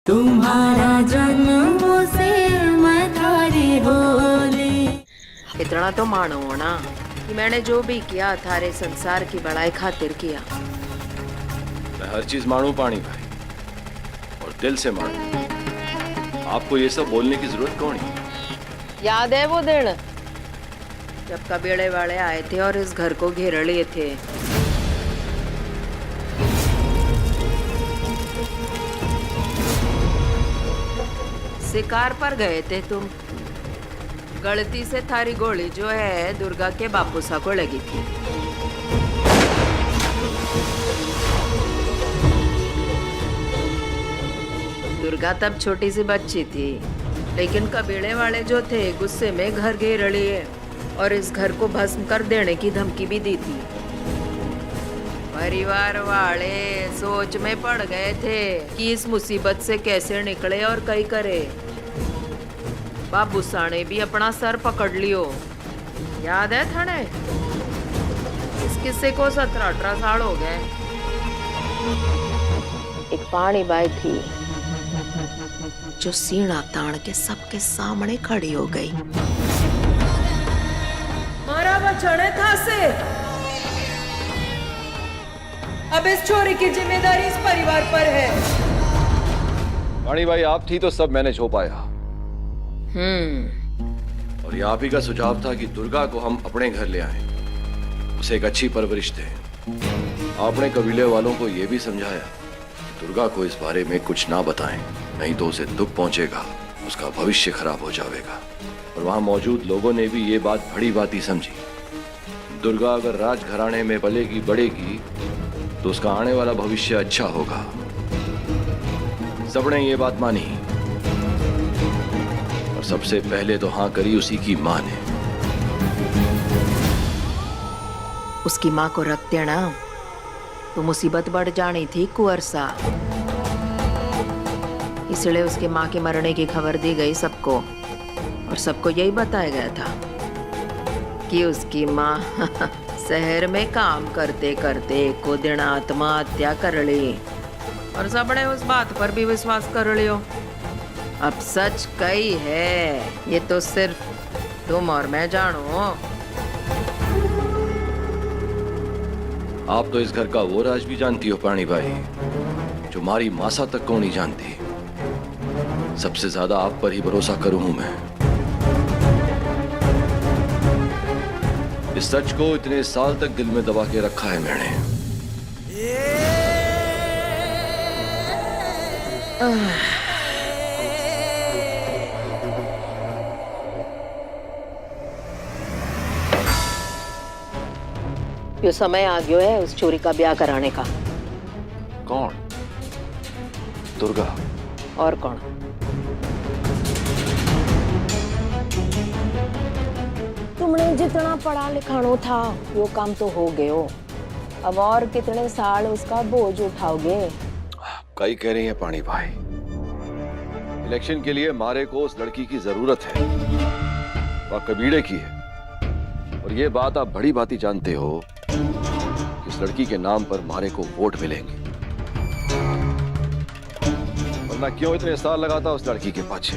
तुम्हारा जन्म से मैं थारी होली। इतना तो मानो ना कि मैंने जो भी किया थारे संसार की बड़ाई खातिर किया। मैं हर चीज मानू पानी भाई, और दिल से मानू। आपको ये सब बोलने की जरूरत कौन है? याद है वो दिन जब कबीले वाले आए थे और इस घर को घेर लिए थे? शिकार पर गए थे तुम। गलती से थारी गोली जो है दुर्गा के बापूसा को लगी थी। दुर्गा तब छोटी सी बच्ची थी, लेकिन कबीले वाले जो थे गुस्से में घर घेर लिए और इस घर को भस्म कर देने की धमकी भी दी थी। परिवार वाले सोच में पड़ गए थे कि इस मुसीबत से कैसे निकले और कई करे। बाबूसा ने भी अपना सर पकड़ लियो। याद है थाने? इस किस्से को 17-18 साल हो गए। एक पानी बाई थी जो सीना तान के सबके सामने खड़ी हो गई। मारा बचने था से। अब इस छोरी की जिम्मेदारी इस परिवार पर है। पानी भाई आप थी तो सब मैनेज हो पाया। और ये आप ही का सुझाव था कि दुर्गा को हम अपने घर ले आए, उसे एक अच्छी परवरिश दें। आपने कबीले वालों को यह भी समझाया दुर्गा को इस बारे में कुछ ना बताएं, नहीं तो उसे दुख पहुंचेगा, उसका भविष्य खराब हो जाएगा। और वहां मौजूद लोगों ने भी ये बात बड़ी बात समझी। दुर्गा अगर राजघराने में पलेगी बढ़ेगी तो उसका आने वाला भविष्य अच्छा होगा। सबने ये बात मानी और सबसे पहले तो हाँ करी उसी की मां ने। उसकी मां को रख देना तो मुसीबत बढ़ जानी थी कुंवर सा। इसलिए उसके मां के मरने की खबर दी गई सबको, और सबको यही बताया गया था कि उसकी मां शहर में काम करते करते को दिन आत्महत्या कर ली, और सबने उस बात पर भी विश्वास कर लियो। अब सच कई है, ये तो सिर्फ तुम और मैं जानो। आप तो इस घर का वो राज भी जानती हो पानी भाई, जो हमारी मासा तक को नहीं जानती। सबसे ज्यादा आप पर ही भरोसा करूं हूं मैं। इस सच को इतने साल तक दिल में दबा के रखा है मैंने। यो समय आ गयो है उस छोरी का ब्याह कराने का। कौन? दुर्गा? और कौन? तुमने जितना पढ़ा लिखानो था वो काम तो हो गयो। अब और कितने साल उसका बोझ उठाओगे? कई कह रही है पानी भाई, इलेक्शन के लिए मारे को उस लड़की की जरूरत है, वह कबीले की है। और ये बात आप बड़ी भांति जानते हो कि इस लड़की के नाम पर मारे को वोट मिलेंगे। वरना क्यों इतने साल लगाता उस लड़की के पाछे?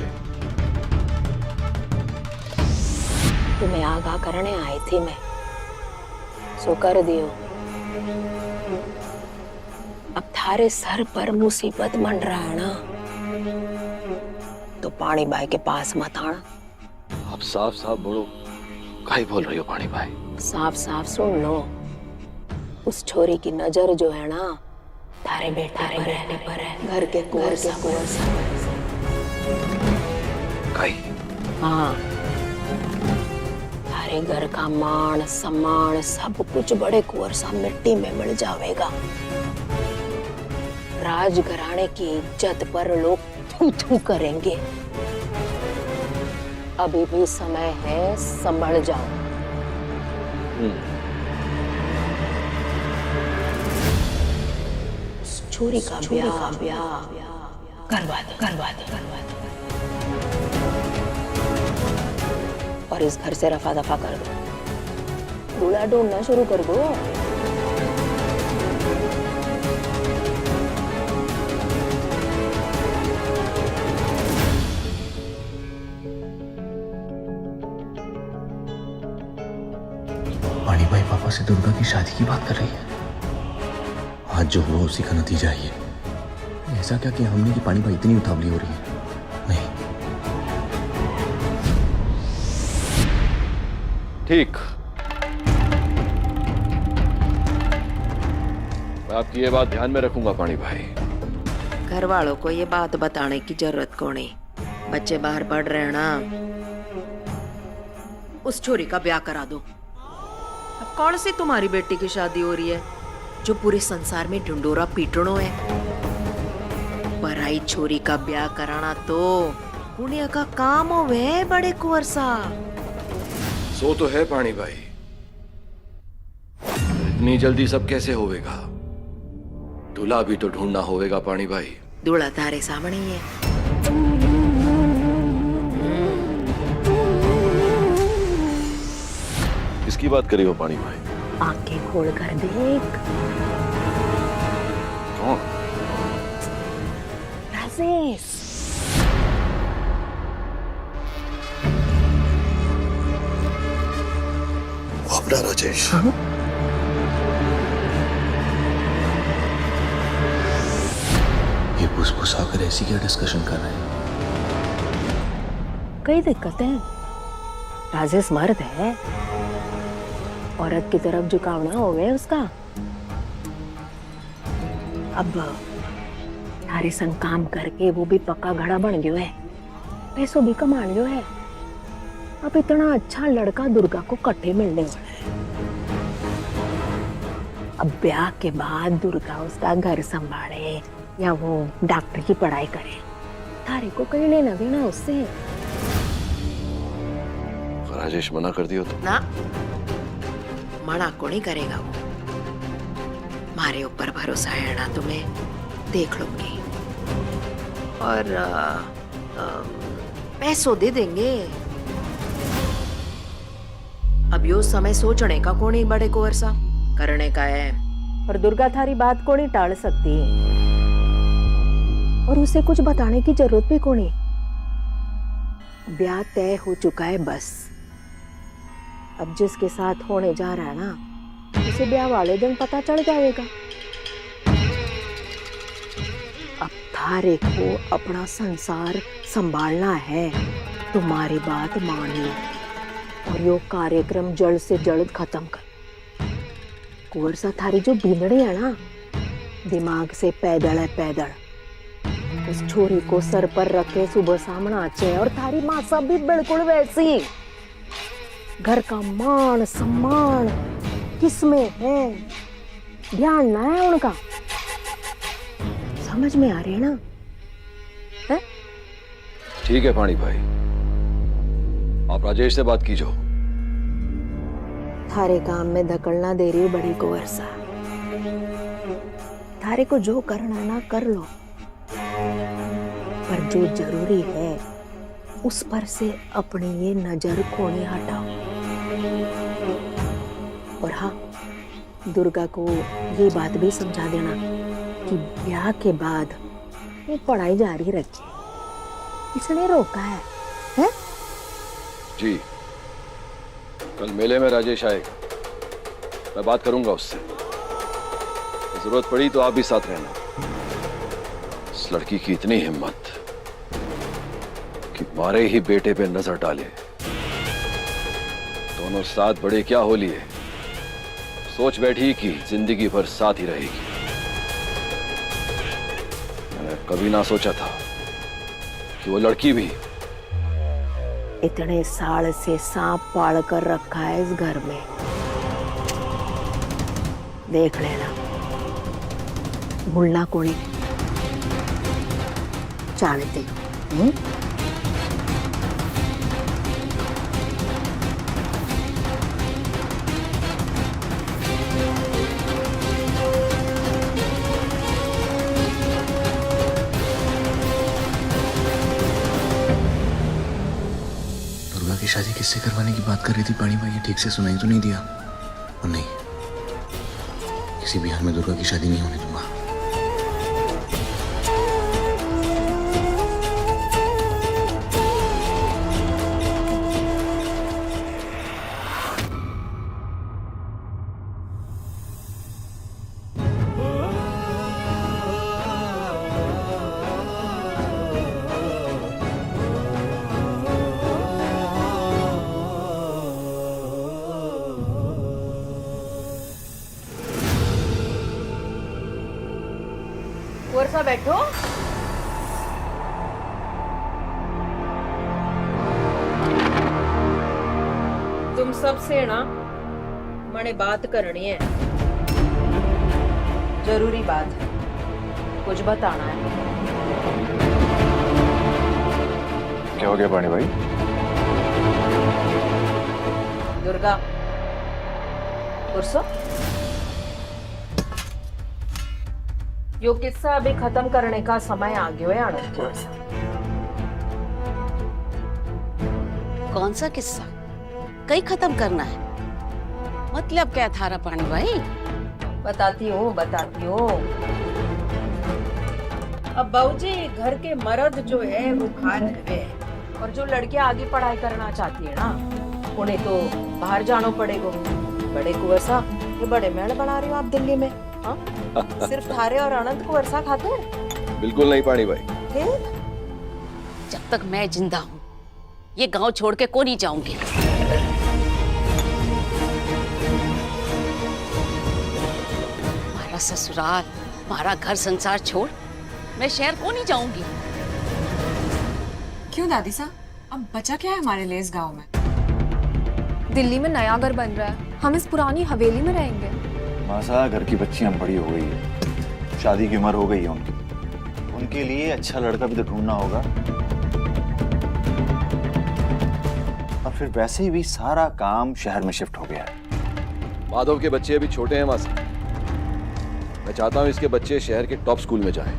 तुम्हें आगाह करने आई थी मैं, सो कर दियो। अब थारे सर पर मुसीबत मंडरा है ना, तो पानी बाई के पास मत आना। आप साफ साफ बोलो, काहे बोल रही हो पानी भाई? साफ साफ सुन लो, उस छोरी की नजर जो है ना थारे बेटे पर है, घर के कुंवर सा। हाँ, थारे घर का मान सम्मान सब कुछ बड़े कुंवर सा मिट्टी में मिल जाएगा। राजघराने की इज्जत पर लोग थू-थू करेंगे। अभी भी समय है, संभल जाओ। छोरी का ब्याह करवा दो। और इस घर से रफा दफा कर दो। दूल्हा ढूंढना शुरू कर दो। से दुर्गा की शादी की बात कर रही है। आज जो हुआ उसी का नतीजा है ये। ऐसा क्या कि हमने की पानी भाई इतनी उतावली हो रही है? नहीं। ठीक, मैं आपकी ये बात ध्यान में रखूंगा पानी भाई। घर वालों को ये बात बताने की जरूरत कौन है? बच्चे बाहर पढ़ रहे हैं ना, उस छोरी का ब्याह करा दो। अब कौन सी तुम्हारी बेटी की शादी हो रही है जो पूरे संसार में ढिंडोरा पीटनो है? पराई छोरी का ब्याह कराना तो पुण्य का काम हो वे बड़े कुंवर सा। सो तो है पानी भाई, इतनी जल्दी सब कैसे होवेगा? दूल्हा भी तो ढूंढना होवेगा पानी भाई। दूल्हा तारे सामने ही है। किसकी बात करी हो पानी भाई? आंखें खोल कर देख। कौन? राजेश। वो अपना राजेश। ये फुसफुस आकर ऐसी क्या डिस्कशन कर रहे हैं? कई दिक्कतें हैं। राजेश मर्द है, औरत की तरफ झुकावना हो गया उसका। अब थारे संग काम करके वो भी पक्का घड़ा बन गयो है, पैसों भी कमा लियो है। अब इतना अच्छा लड़का दुर्गा को कट्ठे मिलने वाला है। अब ब्याह के बाद दुर्गा उसका घर संभाले या वो डॉक्टर की पढ़ाई करे, थारे को कहीं लेना देना उससे। राजेश मना कर दियो तो? ना, मना को नहीं करेगा वो। मारे ऊपर भरोसा है ना तुम्हें, देख लूंगी और पैसों दे देंगे। अब यो समय सोचने का कौन ही बड़े को वर्षा करने का है, और दुर्गा थारी बात को नहीं टाल सकती और उसे कुछ बताने की जरूरत भी कौन है। ब्याह तय हो चुका है बस। अब जिसके साथ होने जा रहा है ना, उसे ब्याह वाले दिन पता चल जाएगा। अब थारे को अपना संसार संभालना है, तुम्हारी बात मानी और यो कार्यक्रम जल्द से जल्द खत्म कर। कुंवर सा थारी जो बीनड़ी है ना, दिमाग से पैदल है पैदल। उस छोरी को सर पर रख के सुबह सामना आचे, और थारी माँ सब भी बिल्कुल वैसी। घर का मान सम्मान किसमें है, ध्यान ना है उनका। समझ में आ रही है ना? है? ठीक है पानी भाई, आप राजेश से बात कीजिए। थारे काम में धकड़ना दे रही हूँ बड़ी को वर्षा। थारे को जो करना ना कर लो, पर जो जरूरी है उस पर से अपनी ये नजर को नहीं हटाओ। और हाँ, दुर्गा को ये बात भी समझा देना कि ब्याह के बाद वो पढ़ाई जारी रखे, इसने रोका है? जी, कल मेले में राजेश आएगा, मैं बात करूंगा उससे। जरूरत पड़ी तो आप भी साथ रहना। इस लड़की की इतनी हिम्मत कि मारे ही बेटे पे नजर डाले। दोनों साथ बड़े क्या हो लिए, सोच बैठी कि जिंदगी भर साथ ही रहेगी। मैंने कभी ना सोचा था कि वो लड़की भी। इतने साल से सांप पाल कर रखा है इस घर में, देख लेना। भूलना कोनी चाहते। की शादी किससे करवाने की बात कर रही थी पानी भाई? ठीक से सुनाई तो नहीं दिया? और नहीं, किसी भी हाल में दुर्गा की शादी नहीं होने दूंगा। बैठो। तुम सबसे ना मने बात करनी है, जरूरी बात है, कुछ बताना है। क्या हो गया पानी भाई? दुर्गा गुस्सा, यो किस्सा अभी खत्म करने का समय आ गयो है आनंद की ओर से। कौन सा किस्सा? कहीं खत्म करना है? मतलब क्या थारा पानी भाई? बताती हूँ। अब बाबूजी घर के मर्द जो है वो बाहर रहे हैं, और जो लड़कियां आगे पढ़ाई करना चाहती है ना, उन्हें तो बाहर जाना पड़ेगा। बड़े कुंवरसा, ये बड़े महल बना रही हो आप दिल्ली में? हाँ? सिर्फ थारे और अनंत कुंवरसा खाते हैं? बिल्कुल नहीं पानी भाई। फिर जब तक मैं जिंदा हूँ ये गांव छोड़ के को नहीं जाऊंगी। हमारा ससुराल, हमारा घर संसार छोड़ मैं शहर को नहीं जाऊंगी। क्यों दादी साहब, अब बचा क्या है हमारे लिए इस गांव में? दिल्ली में नया घर बन रहा है, हम इस पुरानी हवेली में रहेंगे। मासा, घर की बच्चियां बड़ी हो गई है, शादी की उम्र हो गई है उनकी। उनके लिए अच्छा लड़का भी तो ढूंढना होगा। और फिर वैसे भी सारा काम शहर में शिफ्ट हो गया है। माधव के बच्चे अभी छोटे हैं मासी। मैं चाहता हूं इसके बच्चे शहर के टॉप स्कूल में जाएं।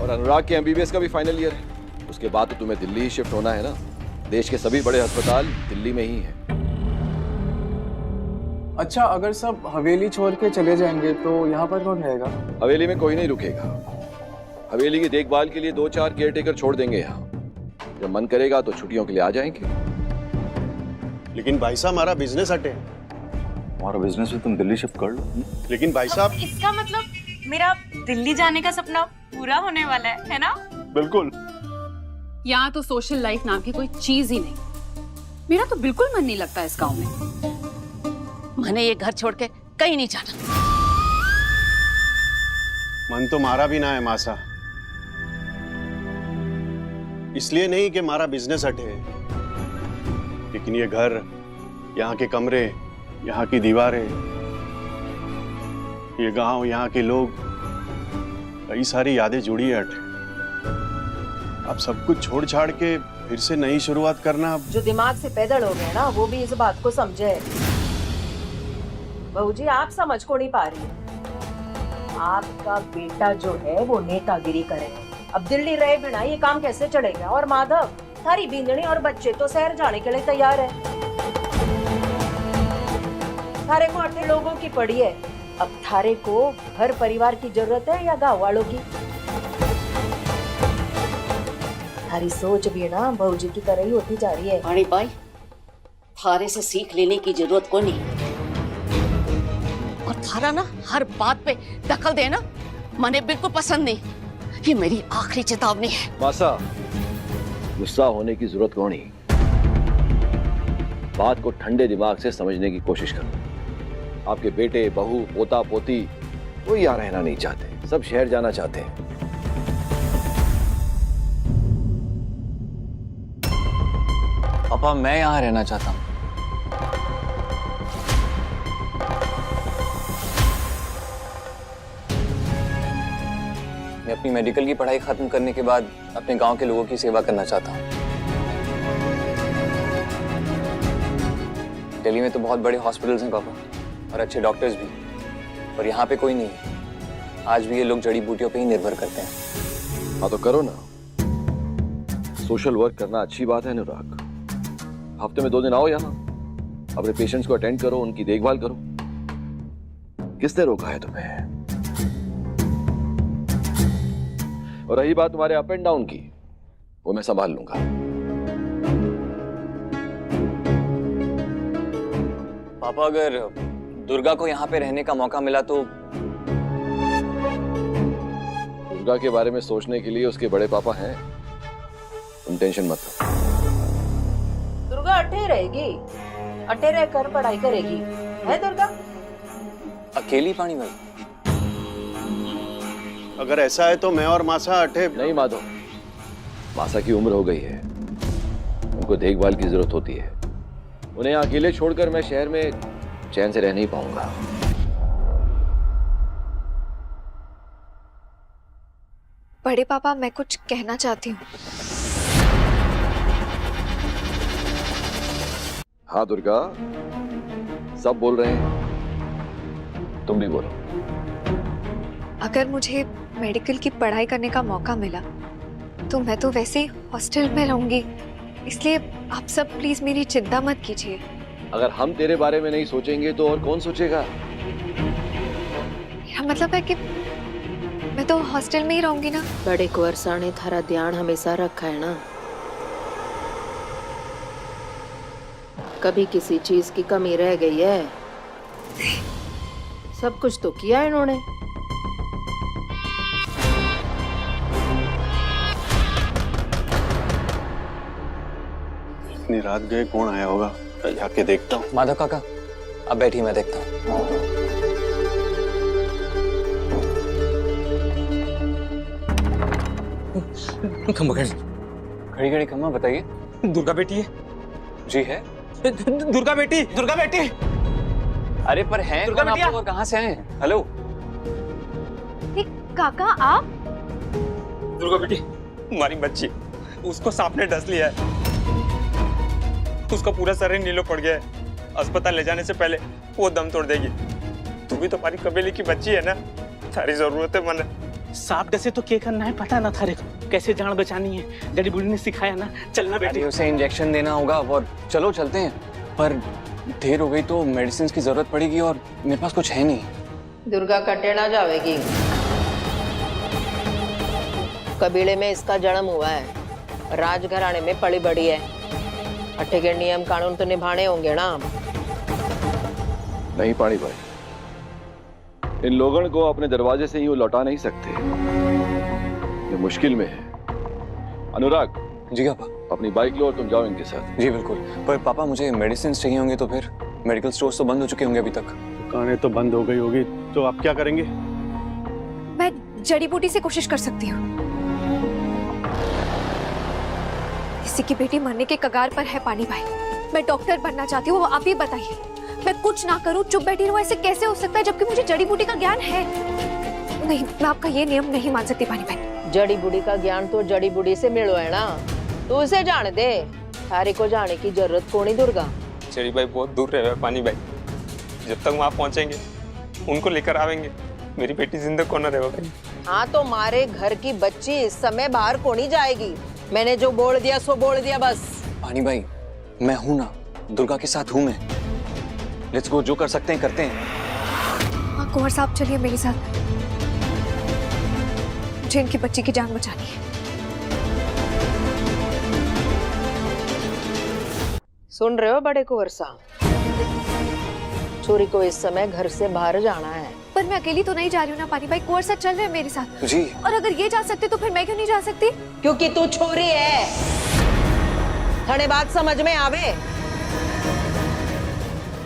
और अनुराग के एमबीबीएस का भी फाइनल ईयर है। उसके बाद तो तुम्हें दिल्ली ही शिफ्ट होना है ना। देश के सभी बड़े अस्पताल दिल्ली में ही हैं। अच्छा, अगर सब हवेली छोड़ के चले जाएंगे तो यहाँ पर कौन रहेगा? हवेली में कोई नहीं रुकेगा। हवेली की देखभाल के लिए 2-4 केयरटेकर छोड़ देंगे यहाँ। जब मन करेगा तो छुट्टियों के लिए आ जाएंगे। लेकिन भाई साहब, हमारा बिजनेस हटे। हमारा बिजनेस भी तुम दिल्ली शिफ्ट कर लो। लेकिन भाई साहब, इसका मतलब मेरा दिल्ली जाने का सपना पूरा होने वाला है ना? बिल्कुल। यहाँ तो सोशल लाइफ नाम की कोई चीज ही नहीं। मेरा तो बिल्कुल मन नहीं लगता इस गांव में। मैंने ये घर छोड़ के कहीं नहीं जाना। मन तो मारा भी ना है मासा। इसलिए नहीं कि हमारा बिजनेस हटे, लेकिन ये घर, यहाँ के कमरे, यहाँ की दीवारें, ये गांव, यहाँ के लोग, कई सारी यादें जुड़ी है हटे। अब सब कुछ छोड़ छाड़ के फिर से नई शुरुआत करना। जो दिमाग से पैदल हो गए ना, वो भी इस बात को समझे। बहूजी, आप समझ को नहीं पा रही है। आपका बेटा जो है वो नेतागिरी करेगा। अब दिल्ली रहे बिना ये काम कैसे चलेगा? और माधव, थारी बींदनी और बच्चे तो शहर जाने के लिए तैयार है। थारे को 8 लोगों की पड़ी है। अब थारे को घर परिवार की जरूरत है या गाँव वालों की? थारी सोच भी ना बहूजी की तरह ही होती जा रही है। पानी भाई, थारे से सीख लेने की जरूरत को नहीं। और थारा ना हर बात पे दखल देना मने बिल्कुल पसंद नहीं। ये मेरी आखिरी चेतावनी है। मासा, गुस्सा होने की जरूरत कौन नहीं। बात को ठंडे दिमाग से समझने की कोशिश करो। आपके बेटे, बहू, पोता, पोती कोई यहाँ रहना नहीं चाहते। सब शहर जाना चाहते हैं। पापा, मैं यहाँ रहना चाहता हूँ। मैं अपनी मेडिकल की पढ़ाई खत्म करने के बाद अपने गांव के लोगों की सेवा करना चाहता हूँ। दिल्ली में तो बहुत बड़े हॉस्पिटल्स हैं पापा, और अच्छे डॉक्टर्स भी, और यहाँ पे कोई नहीं है। आज भी ये लोग जड़ी बूटियों पे ही निर्भर करते हैं। हाँ तो करो ना। सोशल वर्क करना अच्छी बात है अनुराग। हफ्ते में 2 दिन आओ यहाँ, अपने पेशेंट्स को अटेंड करो, उनकी देखभाल करो। किसने रोका है तुम्हें? और रही बात तुम्हारे अप एंड डाउन की, वो मैं संभाल लूंगा। पापा, अगर दुर्गा को यहाँ पे रहने का मौका मिला तो? दुर्गा के बारे में सोचने के लिए उसके बड़े पापा हैं। तुम टेंशन मत लो। दुर्गा अटे रहेगी, अटे रहकर पढ़ाई करेगी, है दुर्गा? अकेली पानी भाई? अगर ऐसा है तो मैं और मासा अठे। नहीं माधव, मासा की उम्र हो गई है, उनको देखभाल की जरूरत होती है। उन्हें यहाँ अकेले छोड़कर मैं शहर में चैन से रह नहीं पाऊंगा। बड़े पापा, मैं कुछ कहना चाहती हूँ। हाँ दुर्गा, सब बोल रहे हैं, तुम भी बोलो। अगर मुझे मेडिकल की पढ़ाई करने का मौका मिला तो मैं तो वैसे ही हॉस्टल में रहूंगी, इसलिए आप सब प्लीज मेरी चिंता मत कीजिए। अगर हम तेरे बारे में नहीं सोचेंगे तो और कौन सोचेगा? मेरा मतलब है कि मैं तो हॉस्टल में ही रहूंगी ना। बड़े कुंवर ने थारा ध्यान हमेशा रखा है ना, कभी किसी चीज की कमी रह गई है? सब कुछ तो किया इन्होंने। इतनी रात गए, कौन आया होगा? जाके देखता हूँ। माधव काका, अब बैठिए, मैं देखता हूँ। खड़ी खड़ी खम्मा, बताइए। दुर्गा बेटी है जी है। दुर्गा बेटी, दुर्गा बेटी। अरे पर हैं दुर्गा कौन आप बेटिया? लोग और कहाँ से आए? हेलो काका आप? दुर्गा बेटी, हमारी बच्ची, उसको सांप ने डस लिया है, उसका पूरा शरीर नीलो पड़ गया है। अस्पताल ले जाने से पहले वो दम तोड़ देगी। तू भी तो हमारी कबीले की बच्ची है ना, सारी जरूरत है मन। सांप डसे तो क्या करना है पता ना थारे को, कैसे जान बचानी है, जड़ी बूटी ने सिखाया ना। चलना बेटी। अरे उसे इंजेक्शन देना होगा और चलो चलते हैं, पर देर हो गई तो मेडिसिन की जरूरत पड़ेगी और मेरे पास कुछ है नहीं। दुर्गा कटे ना जाएगी, कबीले में इसका जन्म हुआ है, राजघराने में पली बड़ी है, अट्ठे के नियम कानून तो निभाने होंगे ना। नहीं पानी भाई, इन लोगों को अपने दरवाजे से यूं लौटा नहीं सकते, ये मुश्किल में है। अनुराग। जी पापा। अपनी बाइक लो और तुम जाओ इनके साथ। जी बिल्कुल, पर पापा मुझे मेडिसिन चाहिए होंगे तो फिर मेडिकल स्टोर्स तो बंद हो चुके होंगे अभी तक। दुकानें तो बंद हो गई होगी, तो आप क्या करेंगे? मैं जड़ी बूटी से कोशिश कर सकती हूँ। किसी की बेटी मरने के कगार पर है पानी भाई, मैं डॉक्टर बनना चाहती हूँ, वो आप ही बताइए। मैं कुछ ना करूँ, चुप बैठी रहूँ, ऐसे कैसे हो सकता है जबकि मुझे जड़ी बूटी का ज्ञान है? नहीं, मैं आपका ये नियम नहीं मान सकती पानी भाई। जड़ी बूटी का ज्ञान तो जड़ी बूटी से मिलो है ना, तू उसे जान दे, थारे को जाने की जरूरत कौन ही दुर्गा। चली भाई बहुत दूर रहे हुए पानी भाई, जब तक वहाँ पहुँचेंगे उनको लेकर आवेंगे, मेरी बेटी जिंदा कौन रहेगा भाई। हाँ तो मारे घर की बच्ची इस समय बाहर कौन ही जाएगी, मैंने जो बोल दिया सो बोल दिया बस। पानी भाई मैं हूं ना, दुर्गा के साथ हूं मैं। लेट्स गो, जो कर सकते हैं करते हैं। हाँ कुंवर साहब चलिए मेरे साथ, मुझे इनकी बच्ची की जान बचानी है। सुन रहे हो बड़े कुंवर साहब, छोरी को इस समय घर से बाहर जाना है। पर मैं अकेली तो नहीं जा रही हूँ ना पानी भाई, कुंवर साहब चल रहे हैं मेरे साथ। जी। और अगर ये जा सकते तो फिर मैं क्यों नहीं जा सकती? क्योंकि तू छोरी है, थोड़ी बात समझ में आवे।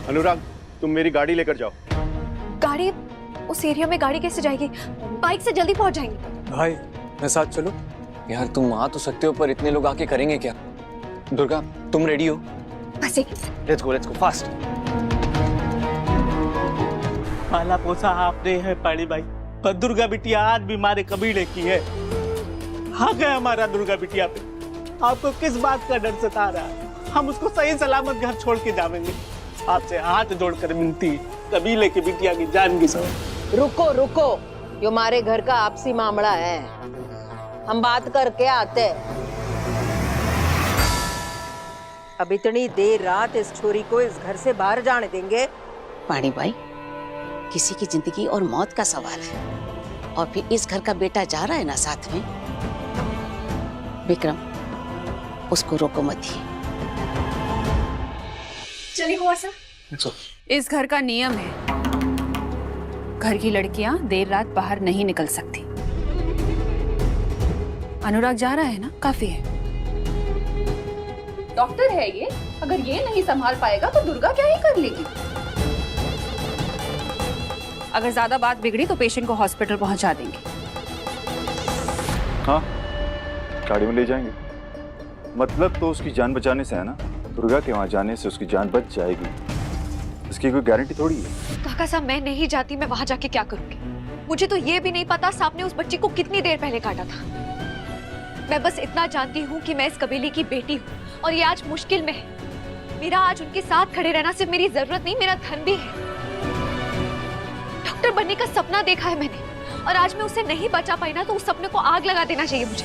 अनुराग तुम मेरी गाड़ी लेकर जाओ। गाड़ी? उस एरिया में गाड़ी कैसे जाएगी? बाइक से जल्दी पहुंच जाएंगे। भाई मैं साथ चलूं? यार तुम आ तो सकते हो पर इतने लोग आके करेंगे क्या? दुर्गा तुम रेडी हो? बस एक लेट्स गो फास्ट। पाला पोसा आपने है पाड़ी भाई, पर दुर्गा बिटिया आज भी हमारे कबीले की है। हाँ गए हमारा दुर्गा बिटिया पे, आपको किस बात का डर सता रहा है? हम उसको सही सलामत घर छोड़ के जाएंगे। आपसे हाथ जोड़कर मिलती, कबीले की बिटिया की जान की सवाल। रुको रुको, यो हमारे घर का आपसी मामला है, हम बात करके आते। अब इतनी देर रात इस छोरी को इस घर से बाहर जाने देंगे? पानी भाई, किसी की जिंदगी और मौत का सवाल है, और फिर इस घर का बेटा जा रहा है ना साथ में। विक्रम उसको रोको मत ही। चलिए कुंवर साहब। इस घर का नियम है, घर की लड़कियां देर रात बाहर नहीं निकल सकती। अनुराग जा रहा है ना, काफी है। डॉक्टर है ये, अगर ये नहीं संभाल पाएगा तो दुर्गा क्या ही कर लेगी। अगर ज्यादा बात बिगड़ी तो पेशेंट को हॉस्पिटल पहुंचा देंगे। हाँ, गाड़ी में ले जाएंगे। मतलब तो उसकी जान बचाने से है ना, दुर्गा के वहां जाने से उसकी जान बच जाएगी, इसकी कोई गारंटी थोड़ी है। काका साहब, मैं नहीं जाती, मैं वहां जाके क्या करूंगी? मुझे तो ये भी नहीं पता सांप ने उस बच्ची को कितनी देर पहले काटा था। मैं बस इतना जानती हूँ कि मैं इस कबीले की बेटी हूँ और ये आज मुश्किल में है। मेरा आज उनके साथ खड़े रहना सिर्फ मेरी जरूरत नहीं, मेरा धन भी है। डॉक्टर बनने का सपना देखा है मैंने, और आज मैं उसे नहीं बचा पाई ना, तो उस सपने को आग लगा देना चाहिए मुझे।